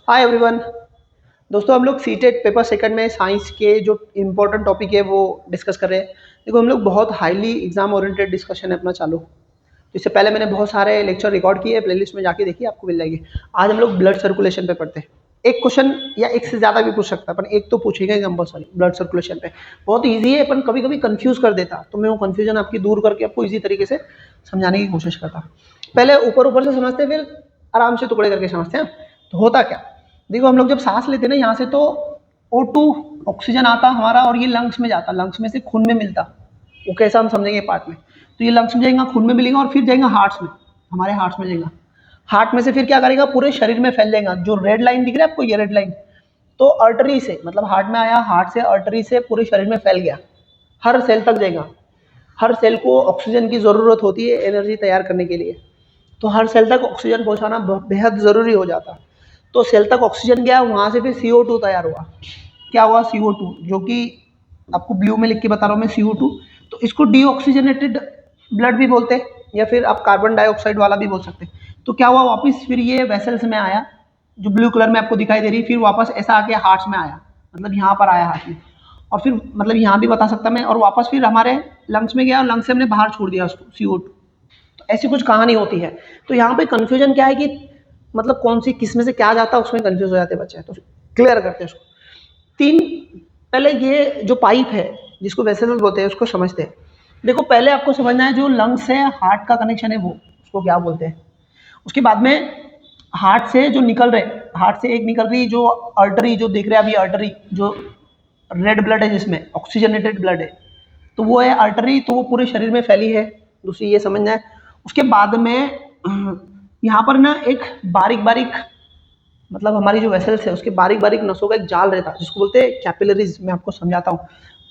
Hi everyone. दोस्तों हम लोग सीटेट पेपर सेकंड में साइंस के जो इम्पोर्टेंट टॉपिक है वो डिस्कस कर रहे हैं। देखो हम लोग बहुत हाईली एग्जाम ओरिएंटेड डिस्कशन है अपना चालू। तो इससे पहले मैंने बहुत सारे लेक्चर रिकॉर्ड किए, प्लेलिस्ट में जाके देखिए आपको मिल जाएगी। आज हम लोग ब्लड सर्कुलेशन पे पढ़ते हैं। एक क्वेश्चन या एक से ज़्यादा भी पूछ सकता है, पर एक तो पूछेगा कंपल्सरी ब्लड सर्कुलेशन पे। बहुत ईजी है, अपन कभी कभी कंफ्यूज कर देता, तो मैं वो कंफ्यूजन आपकी दूर करके आपको ईजी तरीके से समझाने की कोशिश करता। पहले ऊपर ऊपर से समझते हैं, फिर आराम से टुकड़े करके समझते हैं। तो होता क्या, देखो हम लोग जब सांस लेते हैं ना, यहाँ से तो O2 ऑक्सीजन आता हमारा और ये लंग्स में जाता, लंग्स में से खून में मिलता। वो कैसा हम समझेंगे पार्ट में। तो ये लंग्स में जाएगा, खून में मिलेगा और फिर जाएगा हार्ट्स में, हमारे हार्ट्स में जाएगा। हार्ट में से फिर क्या करेगा, पूरे शरीर में फैल जाएगा। जो रेड लाइन दिख रहा है आपको, ये रेड लाइन तो अर्टरी से, मतलब हार्ट में आया, हार्ट से अर्टरी से पूरे शरीर में फैल गया, हर सेल तक जाएगा। हर सेल को ऑक्सीजन की ज़रूरत होती है एनर्जी तैयार करने के लिए, तो हर सेल तक ऑक्सीजन पहुंचाना बेहद ज़रूरी हो जाता। तो सेल तक ऑक्सीजन गया, वहाँ से फिर CO2 तैयार हुआ। क्या हुआ, CO2, जो कि आपको ब्लू में लिख के बता रहा हूँ मैं, CO2। तो इसको डीऑक्सीजनेटेड ब्लड भी बोलते हैं, या फिर आप कार्बन डाइऑक्साइड वाला भी बोल सकते हैं। तो क्या हुआ, वापस फिर ये वेसल्स में आया, जो ब्लू कलर में आपको दिखाई दे रही, फिर वापस ऐसा आके हार्ट्स में आया, मतलब यहाँ पर आया हार्ट में, और फिर मतलब यहाँ भी बता सकता मैं, और वापस फिर हमारे लंग्स में गया और लंग्स से हमने बाहर छोड़ दिया उसको, CO2। तो ऐसी कुछ कहानी होती है। तो यहाँ पे कंफ्यूजन क्या है कि मतलब कौन सी किस में से क्या जाता है, उसमें कंफ्यूज हो जाते हैं बच्चे। तो क्लियर करते हैं उसको। तीन, पहले ये जो पाइप है जिसको वेसल्स बोलते हैं उसको समझते हैं। देखो पहले आपको समझना है, जो लंग्स से हार्ट का कनेक्शन है वो उसको क्या बोलते हैं। उसके बाद में हार्ट से जो निकल रहे, हार्ट से एक निकल रही जो अर्टरी, जो देख रहे हैं अभी अर्टरी, जो रेड ब्लड है जिसमें ऑक्सीजनेटेड ब्लड है, तो वो है अर्टरी। तो वो पूरे शरीर में फैली है, दूसरी ये समझना है। उसके बाद में यहाँ पर ना एक बारीक बारीक, मतलब हमारी जो वेसल्स है उसके बारीक बारीक नसों का एक जाल रहता है, जिसको बोलते हैं कैपिलरीज। मैं आपको समझाता हूँ।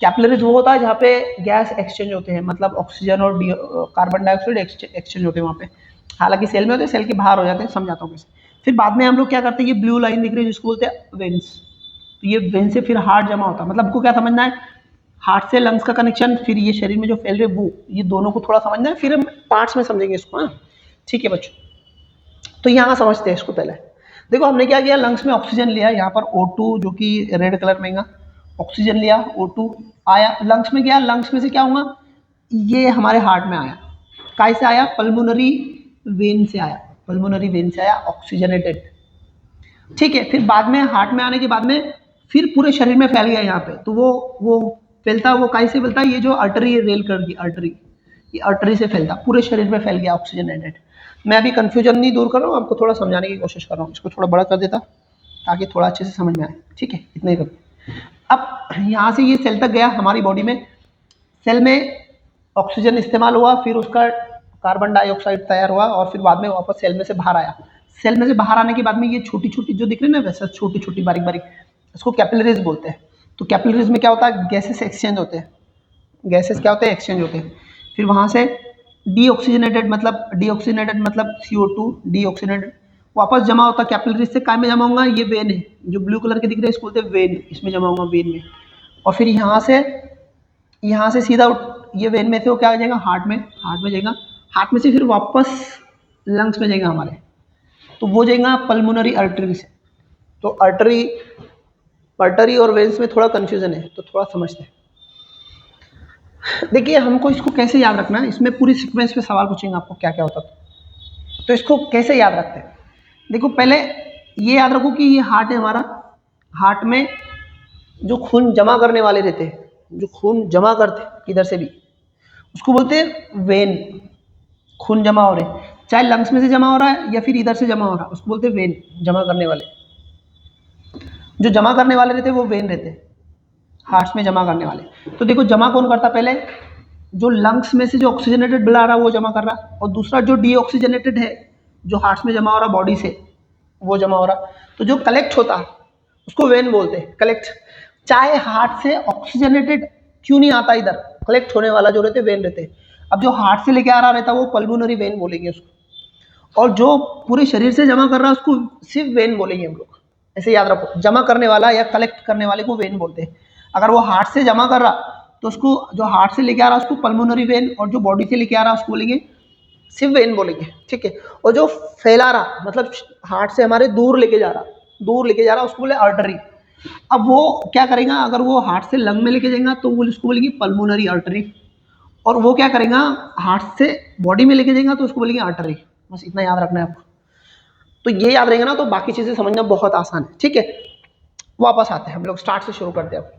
कैपिलरीज वो होता है जहाँ पे गैस एक्सचेंज होते हैं, मतलब ऑक्सीजन और कार्बन डाइऑक्साइड एक्सचेंज होते हैं वहाँ पे। हालांकि सेल में होते हैं, सेल के बाहर हो जाते हैं, समझाता हूँ कैसे। फिर बाद में हम लोग क्या करते हैं, ये ब्लू लाइन दिख रही है जिसको बोलते हैं वेन्स। तो ये वेन से फिर हार्ट जमा होता है। मतलब आपको क्या समझना है, हार्ट से लंग्स का कनेक्शन, फिर ये शरीर में जो फैल रहे वो, ये दोनों को थोड़ा समझना है, फिर हम पार्ट्स में समझेंगे इसको। हाँ ठीक है बच्चों, तो यहाँ समझते हैं इसको। पहले देखो हमने क्या किया, लंग्स में ऑक्सीजन लिया, यहाँ पर O2 जो कि रेड कलर में, ऑक्सीजन लिया, O2 आया, लंग्स में गया, लंग्स में से क्या होगा, ये हमारे हार्ट में आया। काय से आया, पल्मोनरी वेन से आया, पल्मोनरी वेन से आया ऑक्सीजनेटेड। ठीक है, फिर बाद में हार्ट में आने के बाद में फिर पूरे शरीर में फैल गया यहाँ पे। तो वो फैलता, वो काय से फैलता, ये जो अर्टरी है, रेल कर दी अर्टरी, ये अर्टरी से फैलता, पूरे शरीर में फैल गया ऑक्सीजनेटेड। मैं अभी कंफ्यूजन नहीं दूर कर रहा हूँ, आपको थोड़ा समझाने की कोशिश कर रहा हूँ। इसको थोड़ा बड़ा कर देता ताकि थोड़ा अच्छे से समझ में आए। ठीक है, इतना ही कर। अब यहाँ से ये सेल तक गया हमारी बॉडी में, सेल में ऑक्सीजन इस्तेमाल हुआ, फिर उसका कार्बन डाइऑक्साइड तैयार हुआ, और फिर बाद में वापस सेल में से बाहर आया। सेल में से बाहर आने के बाद में ये छोटी छोटी जो दिख रही है ना, वैसे छोटी छोटी बारीक बारीक, इसको कैपिलरीज बोलते हैं। तो कैपिलरीज में क्या होता है, गैसेस एक्सचेंज होते हैं, गैसेस क्या होते हैं, एक्सचेंज होते हैं। फिर वहाँ से डीऑक्सीजनेटेड मतलब CO2 डीऑक्सीजनेटेड वापस जमा होता है कैपिलरीज से। काय में जमा होगा, ये वेन है जो ब्लू कलर के दिख रहे हैं, इसको बोलते हैं वेन, इसमें जमा होगा, वेन में। और फिर यहाँ से सीधा ये वेन में से वो क्या हो जाएगा, हार्ट में जाएगा, हार्ट में से फिर वापस लंग्स में जाएगा हमारे, तो वो जाएगा पल्मोनरी अर्टरी से। तो अर्टरी और वेन्स में थोड़ा कंफ्यूजन है, तो थोड़ा समझते हैं। देखिए हमको इसको कैसे याद रखना है, इसमें पूरी सीक्वेंस पे सवाल पूछेंगे आपको क्या क्या होता है, तो इसको कैसे याद रखते हैं। देखो पहले ये याद रखो कि ये हार्ट है हमारा, हार्ट में जो खून जमा करने वाले रहते हैं, जो खून जमा करते हैं किधर से भी, उसको बोलते हैं वेन। खून जमा हो रहे, चाहे लंग्स में से जमा हो रहा है या फिर इधर से जमा हो रहा है, उसको बोलते हैं वेन, जमा करने वाले। जो जमा करने वाले रहते हैं वो वेन रहते हैं, हार्ट्स में जमा करने वाले। तो देखो जमा कौन करता, पहले जो लंग्स में से जो ऑक्सीजनेटेड ब्लड आ रहा है वो जमा कर रहा, और दूसरा जो डीऑक्सीजनेटेड है जो हार्ट्स में जमा हो रहा बॉडी से, वो जमा हो रहा। तो जो कलेक्ट होता उसको वेन बोलते हैं, कलेक्ट। चाहे हार्ट से ऑक्सीजनेटेड क्यों नहीं आता, इधर कलेक्ट होने वाला जो रहते वेन रहते। अब जो हार्ट से लेके आ रहा रहता वो पल्मोनरी वेन बोलेंगे उसको, और जो पूरे शरीर से जमा कर रहा है उसको सिर्फ वेन बोलेंगे हम लोग। ऐसे याद रखो, जमा करने वाला या कलेक्ट करने वाले को वेन बोलते हैं। अगर वो हार्ट से जमा कर रहा तो उसको, जो हार्ट से लेके आ रहा उसको पल्मोनरी वेन, और जो बॉडी से लेके आ रहा उसको बोलेंगे सिर्फ वेन बोलेंगे। ठीक है, और जो फैला रहा मतलब हार्ट से हमारे दूर लेके जा रहा दूर लेके जा रहा है उसको बोले आर्टरी। अब वो क्या करेगा, अगर वो हार्ट से लंग में लेके जाएगा तो वो उसको बोलेगी पल्मोनरी आर्टरी, और वो क्या करेगा हार्ट से बॉडी में लेके जाएगा तो उसको बोलेगी आर्टरी। बस इतना याद रखना है आपको। तो ये याद रहेगा ना तो बाकी चीजें समझना बहुत आसान है। ठीक है, वापस आते हैं हम लोग, स्टार्ट से शुरू करते हैं। अब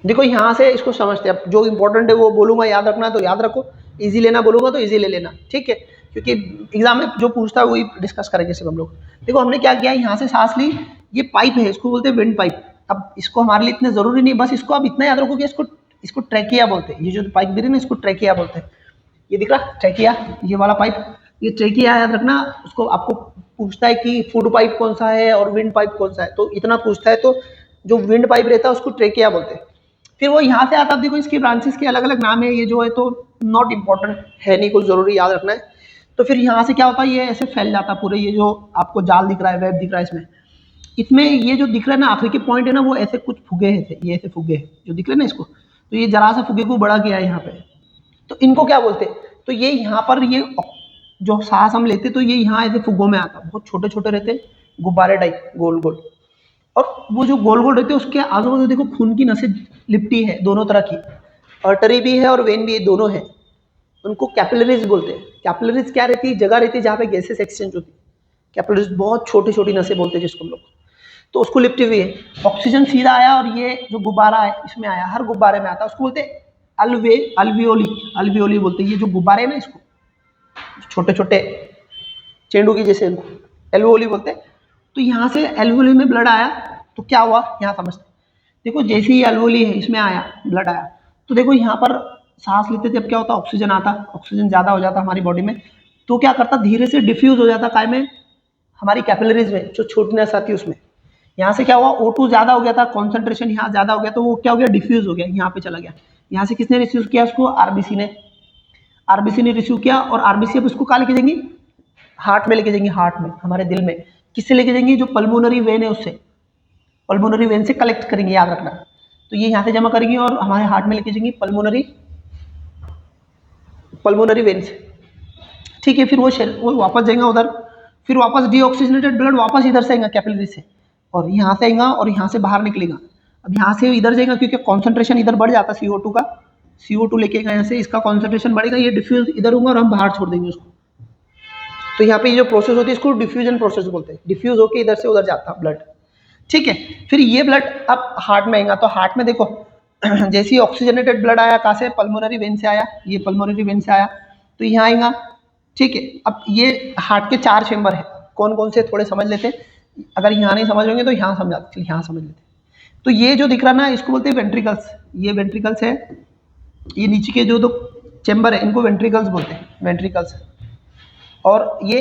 देखो यहाँ से इसको समझते हैं। अब जो इंपॉर्टेंट है वो बोलूंगा, याद रखना तो याद रखो, इजी लेना बोलूंगा तो इजी ले लेना। ठीक है, क्योंकि एग्जाम में जो पूछता है वही डिस्कस करेंगे सिर्फ हम लोग। देखो हमने क्या किया, यहाँ से सांस ली, ये पाइप है, इसको बोलते हैं विंड पाइप। अब इसको हमारे लिए इतने जरूरी नहीं, बस इसको आप इतना याद रखो कि इसको ट्रैकिया बोलते हैं। ये जो पाइप गिर रही है ना इसको ट्रैकिया बोलते हैं। ये दिख रहा ट्रैकिया, ये वाला पाइप, ये ट्रैकिया याद रखना। उसको आपको पूछता है कि फूड पाइप कौन सा है और विंड पाइप कौन सा है, तो इतना पूछता है। तो जो विंड पाइप रहता है उसको ट्रैकिया बोलते हैं। फिर वो यहाँ से आता है, देखो इसकी ब्रांचेस के अलग अलग नाम है, ये जो है तो नॉट इम्पॉर्टेंट है, नहीं कुछ जरूरी याद रखना है। तो फिर यहाँ से क्या होता है, ये ऐसे फैल जाता है पूरे, ये जो आपको जाल दिख रहा है, वेब दिख रहा है इसमें ये जो दिख रहा है ना आखिरी के पॉइंट है ना, वो ऐसे कुछ फुगे हैं, ये ऐसे फुगे हैं जो दिख रहे हैं ना इसको, तो ये जरा सा फुगे को बड़ा किया है यहाँ पे। तो इनको क्या बोलते हैं, तो ये यहाँ पर ये जो सांस हम लेते तो ये यहाँ ऐसे फुग्गों में आता, बहुत छोटे छोटे रहते, गुब्बारे टाइप गोल गोल। और वो जो गोल गोल रहते हैं उसके आजू बाजू देखो खून की नसें लिपटी है दोनों तरह की, आर्टरी भी है और वेन भी है, दोनों है। उनको कैपिलरीज बोलते हैं। कैपिलरीज क्या रहती है, जगह रहती है जहाँ पे गैसेस एक्सचेंज होती है। कैपिलरीज बहुत छोटी छोटी नसें बोलते हैं जिसको हम लोग, तो उसको लिपटी हुई है। ऑक्सीजन सीधा आया और ये जो गुब्बारा है इसमें आया, हर गुब्बारे में आता है, उसको बोलते हैं अल्वियोली। अल्वियोली बोलते हैं ये जो गुब्बारे हैं ना, इसको छोटे छोटे चेंडू की जैसे, इनको एल्वियोली बोलते हैं। तो यहाँ से एल्वियोली में ब्लड आया तो क्या हुआ यहाँ समझते। देखो जैसे ही एल्वियोली है इसमें आया ब्लड आया, तो देखो यहाँ पर सांस लेते थे, अब क्या होता, ऑक्सीजन आता, ऑक्सीजन ज्यादा हो जाता हमारी बॉडी में, तो क्या करता धीरे से डिफ्यूज हो जाता काय में, हमारी कैपिलरीज में जो छोटी नस आती है उसमें। यहाँ से क्या हुआ, O2 ज्यादा हो गया था, कॉन्सेंट्रेशन यहाँ ज्यादा हो गया, तो वो क्या हो गया, डिफ्यूज हो गया, यहाँ पे चला गया। यहाँ से किसने रिसीव किया उसको, आरबीसी ने रिसीव किया, और आरबीसी अब उसको कहाँ लेके जाएंगी, हार्ट में लेके जाएंगे, हार्ट में, हमारे दिल में। किससे लेके जाएंगे, जो पल्मोनरी वेन है उससे, पल्मोनरी वेन से कलेक्ट करेंगे, याद रखना। तो ये यहाँ से जमा करेंगे और हमारे हार्ट में लेके जाएंगे पल्मोनरी वेन से। ठीक है, फिर वो वापस जाएगा उधर, फिर वापस डीऑक्सीजनेटेड ब्लड वापस इधर से आएगा कैपिलरी से, और यहाँ से आएगा और यहाँ से बाहर निकलेगा। अब यहाँ से इधर जाएगा क्योंकि कॉन्सेंट्रेशन इधर बढ़ जाता है CO2 का, CO2 लेके यहाँ से इसका कॉन्सेंट्रेशन बढ़ेगा, ये डिफ्यूज इधर होगा और हम बाहर छोड़ देंगे उसको। तो यहाँ पे ये जो प्रोसेस होती है इसको डिफ्यूजन प्रोसेस बोलते हैं, डिफ्यूज होकर इधर से उधर जाता है ब्लड। ठीक है, फिर ये ब्लड अब हार्ट में आएगा, तो हार्ट में देखो जैसे ही ऑक्सीजनेटेड ब्लड आया, कहाँ से, पल्मोनरी वेन से आया, ये पल्मोनरी वेन से आया तो यहाँ आएगा। ठीक है, अब ये हार्ट के 4 चेंबर है, कौन कौन से थोड़े समझ लेते हैं, अगर यहाँ नहीं समझ लेंगे तो यहाँ समझाते, यहाँ समझ लेते। तो ये जो दिख रहा ना इसको बोलते हैं वेंट्रिकल्स, ये वेंट्रिकल्स है, ये नीचे के जो 2 चेंबर है इनको वेंट्रिकल्स बोलते हैं, वेंट्रिकल्स। और ये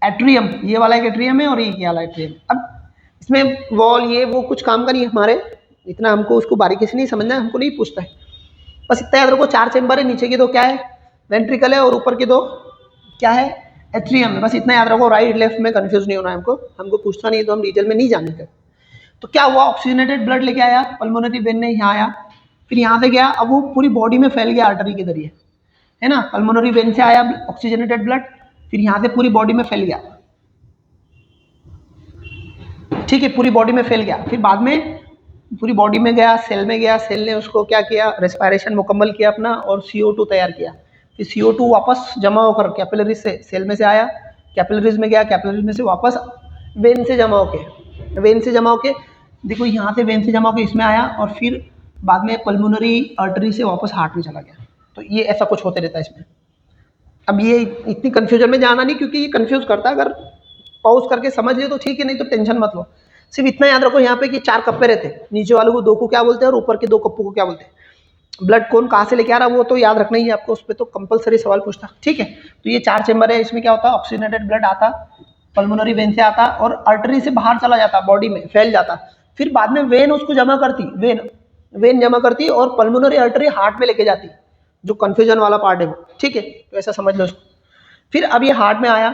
एट्रियम, ये वाला एक एट्रियम है और ये वाला एट्रियम। अब इसमें वॉल ये वो कुछ काम का नहीं है हमारे, इतना हमको उसको बारीकी से नहीं समझना है, हमको नहीं पूछता है, बस इतना याद रखो 4 चेंबर है, नीचे के 2 क्या है, वेंट्रिकल है, और ऊपर के 2 क्या है, एट्रियम है। बस इतना याद रखो, राइट लेफ्ट में कंफ्यूज नहीं होना है हमको पूछता नहीं है तो हम डिटेल में नहीं जानेंगे। तो क्या हुआ, ऑक्सीजनेटेड ब्लड लेके आया, पल्मोनरी वेन ने यहाँ आया, फिर यहाँ से गया, अब वो पूरी बॉडी में फैल गया आर्टरी के जरिए, है ना, पल्मोनरी वेन से आया ऑक्सीजनेटेड ब्लड, फिर यहाँ से पूरी बॉडी में फैल गया। ठीक है, पूरी बॉडी में फैल गया, फिर बाद में पूरी बॉडी में गया, सेल में गया, सेल ने उसको क्या किया, रेस्पिरेशन मुकम्मल किया अपना और CO2 तैयार किया। फिर CO2 वापस जमा होकर कैपिलरीज से, सेल में से आया, कैपिलरीज में गया, कैपिलरीज में से वापस वेन से जमा होके देखो यहाँ से वेन से जमा होके इसमें आया, और फिर बाद में पल्मोनरी आर्टरी से वापस हार्ट में चला गया। तो ये ऐसा कुछ होते रहता है इसमें। अब ये इतनी कन्फ्यूजन में जाना नहीं, क्योंकि ये कन्फ्यूज करता है, अगर पॉज करके समझ लियो तो ठीक है, नहीं तो टेंशन मत लो। सिर्फ इतना याद रखो यहाँ पे कि 4 कप्पे रहते हैं, नीचे वाले को 2 को क्या बोलते हैं और ऊपर के 2 कप्पों को क्या बोलते हैं। ब्लड कौन कहाँ से लेके आ रहा है वो तो याद रखना ही है आपको, उस पर तो कंपलसरी सवाल पूछता। ठीक है, तो ये 4 चेंबर है, इसमें क्या होता है, ऑक्सीजनेटेड ब्लड आता, पल्मोनरी वेन से आता और आर्टरी से बाहर चला जाता, बॉडी में फैल जाता, फिर बाद में वेन उसको जमा करती, वेन जमा करती और पल्मोनरी आर्टरी हार्ट में लेके जाती, जो कन्फ्यूजन वाला पार्ट है वो। ठीक है, तो ऐसा समझ लो उसको। फिर अब ये हार्ट में आया,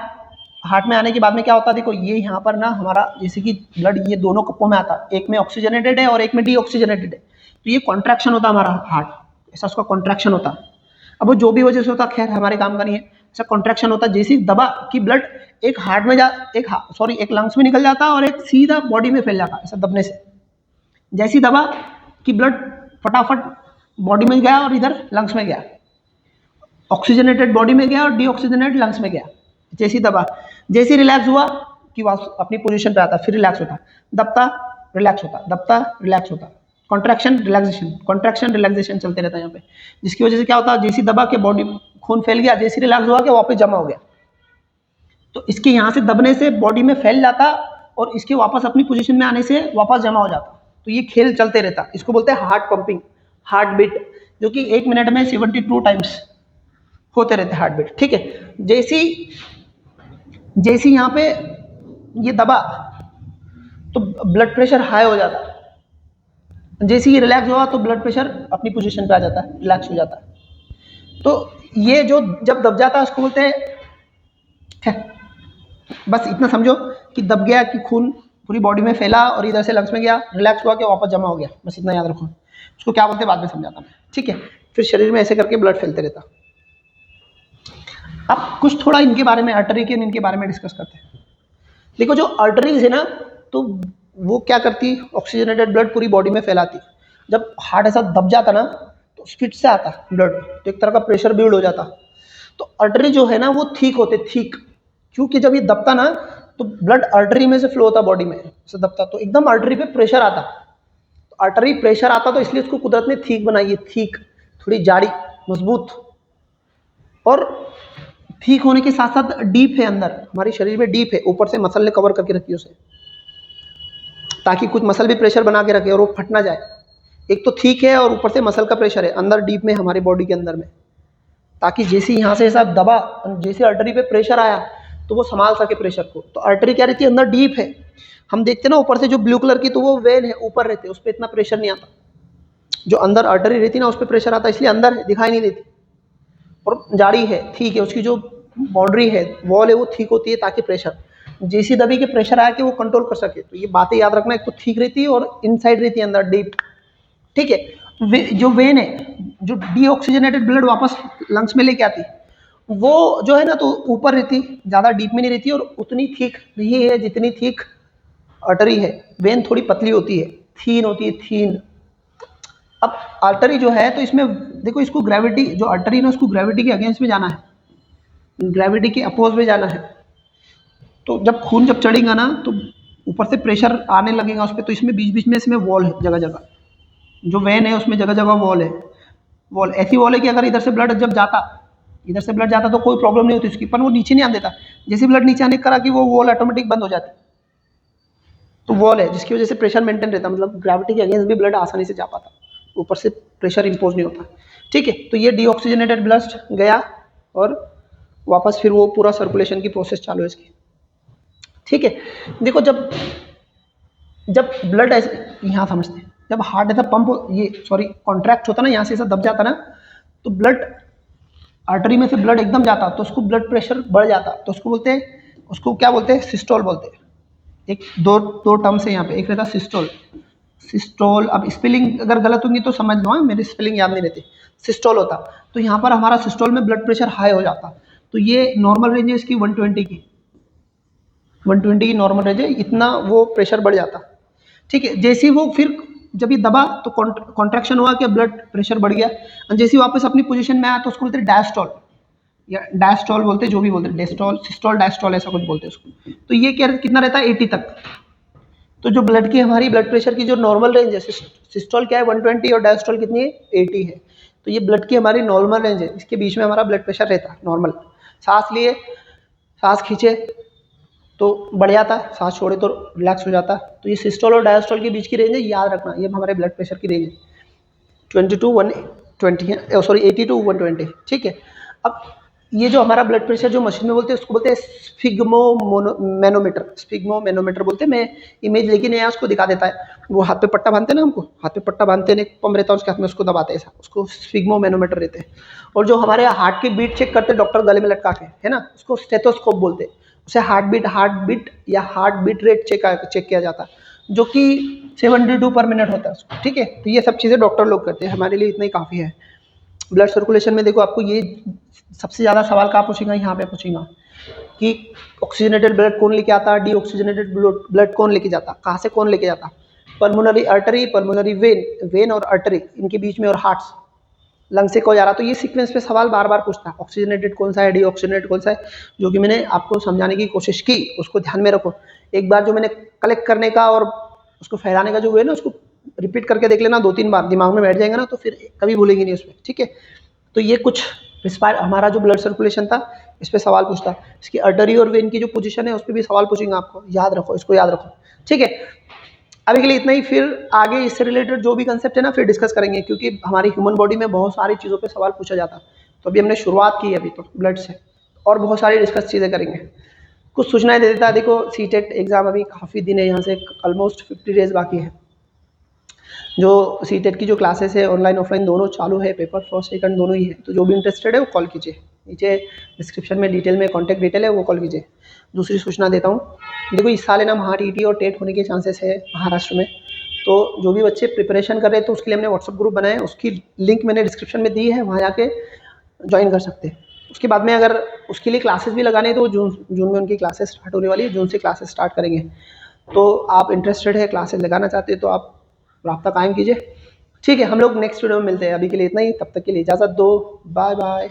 हार्ट में आने के बाद में क्या होता है, देखो ये यहाँ पर ना हमारा जैसे कि ब्लड ये दोनों कप्पों में आता, एक में ऑक्सीजनेटेड है और एक में डीऑक्सीजनेटेड है, तो ये कॉन्ट्रैक्शन होता हमारा हार्ट, ऐसा उसका कॉन्ट्रैक्शन होता। अब वो जो भी वजह से होता, खैर हमारे काम का नहीं है, ऐसा कॉन्ट्रैक्शन होता, जैसी दबा कि ब्लड एक हार्ट में एक लंग्स में निकल जाता और एक सीधा बॉडी में फैल जाता ऐसा दबने से। जैसी दबा कि ब्लड फटाफट बॉडी में गया और इधर लंग्स में गया, ऑक्सीजनेटेड बॉडी में गया और डीऑक्सीजनेटेड लंग्स में गया। जैसी दबा, जैसे रिलैक्स हुआ कि अपनी पोजीशन पे आता, फिर रिलैक्स होता, दबता रिलैक्स होता, दबता रिलैक्स होता, कॉन्ट्रैक्शन रिलैक्सेशन चलते रहता है यहाँ पे, जिसकी वजह से क्या होता है, जैसी दबा के बॉडी खून फैल गया, जैसी रिलैक्स हुआ कि वापस जमा हो गया। तो इसके यहाँ से दबने से बॉडी में फैल जाता और इसके वापस अपनी पोजीशन में आने से वापस जमा हो जाता। तो ये खेल चलते रहता, इसको बोलते हैं हार्ट पंपिंग, हार्ट बीट, जो कि 1 मिनट में 72 टाइम्स होते रहते हार्ट बीट। ठीक है, जैसी यहाँ पे ये दबा तो ब्लड प्रेशर हाई हो जाता, जैसे ही रिलैक्स हुआ तो ब्लड प्रेशर अपनी पोजीशन पे आ जाता है, रिलैक्स हो जाता है। तो ये जो जब दब जाता है उसको बोलते हैं, बस इतना समझो कि दब गया कि खून पूरी बॉडी में फैला और इधर से लंग्स में गया, रिलैक्स हुआ कि वापस जमा हो गया, बस इतना याद रखो। उसको क्या बोलते हैं बाद में समझाता मैं, ठीक है। फिर शरीर में ऐसे करके ब्लड फैलते रहता। अब कुछ थोड़ा इनके बारे में, आर्टरी के इनके बारे में डिस्कस करते हैं। देखो जो आर्टरीज है ना, तो वो क्या करती, ऑक्सीजनेटेड ब्लड पूरी बॉडी में फैलाती। जब हार्ट ऐसा दब जाता ना तो स्पीड से आता ब्लड, तो एक तरह का प्रेशर बिल्ड हो जाता। तो आर्टरी जो है ना वो थिक होते, थिक, क्योंकि जब ये दबता ना तो ब्लड आर्टरी में से फ्लो होता बॉडी में, ऐसे दबता तो एकदम आर्टरी पे प्रेशर आता। तो आर्टरी प्रेशर आता तो इसलिए उसको कुदरत ने थिक बनाई है, थिक, थोड़ी जाड़ी, मजबूत, और ठीक होने के साथ साथ डीप है, अंदर हमारे शरीर में डीप है, ऊपर से मसल ने कवर करके रखी उसे, ताकि कुछ मसल भी प्रेशर बना के रखे और वो फट ना जाए। एक तो ठीक है और ऊपर से मसल का प्रेशर है अंदर डीप में हमारी बॉडी के अंदर में, ताकि जैसे यहाँ से ऐसा दबा, जैसे आर्टरी पे प्रेशर आया तो वो संभाल सके प्रेशर को। तो आर्टरी क्या रहती है, अंदर डीप है। हम देखते हैं ना ऊपर से जो ब्लू कलर की, तो वो वेन है, ऊपर रहते हैं, उस पर इतना प्रेशर नहीं आता। जो अंदर आर्टरी रहती है ना उस पर प्रेशर आता है, इसलिए अंदर है, दिखाई नहीं देती, और जाड़ी है, ठीक है, उसकी जो बाउंड्री है, वॉल है, वो ठीक होती है ताकि प्रेशर जैसी दबी के प्रेशर आया कि वो कंट्रोल कर सके। तो ये बातें याद रखना, एक तो ठीक रहती है और इनसाइड रहती है अंदर डीप, ठीक है। जो वेन है, जो डीऑक्सीजनेटेड ब्लड वापस लंग्स में लेके आती, वो जो है ना तो ऊपर रहती, ज़्यादा डीप में नहीं रहती और उतनी ठीक नहीं है जितनी ठीक आर्टरी है। वेन थोड़ी पतली होती है, थीन होती है, थीन। अब आर्टरी जो है तो इसमें देखो, इसको ग्रेविटी, जो आर्टरी ना उसको ग्रेविटी के अगेंस्ट में जाना है, ग्रेविटी के अपोज में जाना है। तो जब खून जब चढ़ेगा ना तो ऊपर से प्रेशर आने लगेगा उस पर, तो इसमें बीच बीच में इसमें वॉल है, जगह जगह जो वेन है उसमें जगह जगह वॉल है। वॉल ऐसी वॉल है कि अगर इधर से ब्लड जब जाता, इधर से ब्लड जाता तो कोई प्रॉब्लम नहीं होती उसकी, पर वो नीचे नहीं आने देता। जैसे ब्लड नीचे आने करा कि वो वॉल ऑटोमेटिक बंद हो जाती। तो वॉल है जिसकी वजह से प्रेशर मेंटेन रहता, मतलब ग्रेविटी के अगेंस्ट भी ब्लड आसानी से जा पाता, ऊपर से प्रेशर इंपोज नहीं होता, ठीक है। तो ये डीऑक्सीजनेटेड ब्लड गया और वापस फिर वो पूरा सर्कुलेशन की प्रोसेस चालू है इसकी, ठीक है। देखो जब ब्लड ऐसे यहाँ समझते हैं, जब हार्ट ऐसा पंप, ये सॉरी कॉन्ट्रैक्ट होता ना, यहाँ से ऐसा दब जाता ना, तो ब्लड आर्टरी में से ब्लड एकदम जाता तो उसको ब्लड प्रेशर बढ़ जाता, तो उसको बोलते हैं, उसको क्या बोलते हैं, सिस्टोल बोलते हैं। एक दो टर्म्स है यहाँ पे, एक रहता सिस्टोल, सिस्टोल। अब स्पेलिंग अगर गलत होंगी तो समझ लो, मेरी स्पेलिंग याद नहीं रहती। सिस्टोल होता तो यहाँ पर हमारा सिस्टोल में ब्लड प्रेशर हाई हो जाता, तो ये नॉर्मल रेंज है इसकी 120 की, 120 की नॉर्मल रेंज है, इतना वो प्रेशर बढ़ जाता, ठीक है। जैसे ही वो फिर जब ये दबा तो कॉन्ट्रैक्शन हुआ कि ब्लड प्रेशर बढ़ गया, और जैसे ही वापस अपनी पोजीशन में आया तो उसको बोलते हैं डायस्टोल, या डायस्टोल बोलते हैं, जो भी बोलते हैं, डेस्टोल, सिस्टोल, डायस्टोल, ऐसा कुछ बोलते हैं उसको। तो ये क्या कितना रहता है, 80 तक। तो जो ब्लड की हमारी ब्लड प्रेशर की जो नॉर्मल रेंज है, सिस्टोल क्या है 120 और डायस्टोल कितनी है 80 है। तो ये ब्लड की हमारी नॉर्मल रेंज है, इसके बीच में हमारा ब्लड प्रेशर रहता है नॉर्मल। सांस लिए, सांस खींचे तो बढ़ जाता है, सांस छोड़े तो रिलैक्स हो जाता है। तो ये सिस्टोल और डायस्टोल के बीच की रेंज है, याद रखना, ये हमारे ब्लड प्रेशर की रेंज है 20 to 120 है, सॉरी 80 to 120, ठीक है। अब ये जो हमारा ब्लड प्रेशर जो मशीन में बोलते हैं उसको बोलते हैं स्फिग्मोमैनोमीटर, स्फिग्मोमैनोमीटर बोलते हैं। मैं इमेज लेके नहीं आया, उसको दिखा देता है। वो हाथ पे पट्टा बांधते हैं ना, हमको हाथ पे पट्टा बांधते हैं, एक पंप रहता है उसके हाथ में, उसको दबाते हैं ऐसा, उसको स्फिग्मोमैनोमीटर रहते हैं। और जो हमारे हार्ट की बीट चेक करते हैं डॉक्टर गले में लटका के, है ना, उसको स्टेथोस्कोप बोलते हैं। उसे हार्ट बीट या हार्ट बीट रेट चेक किया जाता है, जो कि 72 पर मिनट होता है उसको, ठीक है। तो ये सब चीज़ें डॉक्टर लोग करते हैं, हमारे लिए इतना ही काफ़ी है। ब्लड सर्कुलेशन में देखो, आपको ये सबसे ज़्यादा सवाल कहाँ पूछेगा, यहाँ पे पूछेगा कि ऑक्सीजनेटेड ब्लड कौन लेके आता, डीऑक्सीजनेटेड ब्लड कौन लेके जाता, कहाँ से कौन लेके जाता, pulmonary artery, pulmonary vein, when और आर्टरी इनके बीच में, और हार्ट्स लंग से कौन जा रहा। तो ये सीक्वेंस पे सवाल बार बार पूछता है, ऑक्सीजनेटेड कौन सा है, डीऑक्सीजनेटेड कौन सा है, जो कि मैंने आपको समझाने की कोशिश की, उसको ध्यान में रखो। एक बार जो मैंने कलेक्ट करने का और उसको फैलाने का जो है ना, उसको रिपीट करके देख लेना 2-3 बार, दिमाग में बैठ जाएगा ना, तो फिर कभी भूलेंगे नहीं उसमें, ठीक है। तो ये कुछ हमारा जो ब्लड सर्कुलेशन था इस पे सवाल पूछता है। इसकी आर्टरी और वेन की जो पोजीशन है उस पर भी सवाल पूछेंगे आपको, याद रखो, इसको याद रखो, ठीक है। अभी के लिए इतना ही, फिर आगे इससे रिलेटेड जो भी कंसेप्ट है ना फिर डिस्कस करेंगे, क्योंकि हमारी ह्यूमन बॉडी में बहुत सारी चीज़ों पे सवाल पूछा जाता है। तो अभी हमने शुरुआत की है अभी तो ब्लड से, और बहुत सारी डिस्कस चीज़ें करेंगे। कुछ सूचनाएं दे देता है, देखो सीटेट एग्जाम अभी काफ़ी दिन है, यहाँ से ऑलमोस्ट 50 डेज बाकी है। जो सीटेट की जो क्लासेस है ऑनलाइन ऑफलाइन दोनों चालू है, पेपर फर्स्ट सेकंड दोनों ही है। तो जो भी इंटरेस्टेड है वो कॉल कीजिए, नीचे डिस्क्रिप्शन में डिटेल में कॉन्टैक्ट डिटेल है, वो कॉल कीजिए। दूसरी सूचना देता हूँ, देखो इस साल है ना महा टीटी और टेट होने के चांसेस है महाराष्ट्र में। तो जो भी बच्चे प्रिपरेशन कर रहे हैं तो उसके लिए हमने व्हाट्सअप ग्रुप बनाया है, उसकी लिंक मैंने डिस्क्रिप्शन में दी है, वहाँ जाके ज्वाइन कर सकते हैं। उसके बाद में अगर उसके लिए क्लासेस भी लगाने हैं तो जून में उनकी क्लासेस स्टार्ट होने वाली है, जून से क्लासेस स्टार्ट करेंगे। तो आप इंटरेस्टेड है, क्लासेस लगाना चाहते हैं तो आप राब्ता कायम कीजिए, ठीक है। हम लोग नेक्स्ट वीडियो में मिलते हैं, अभी के लिए इतना ही, तब तक के लिए इजाज़त दो, बाय बाय।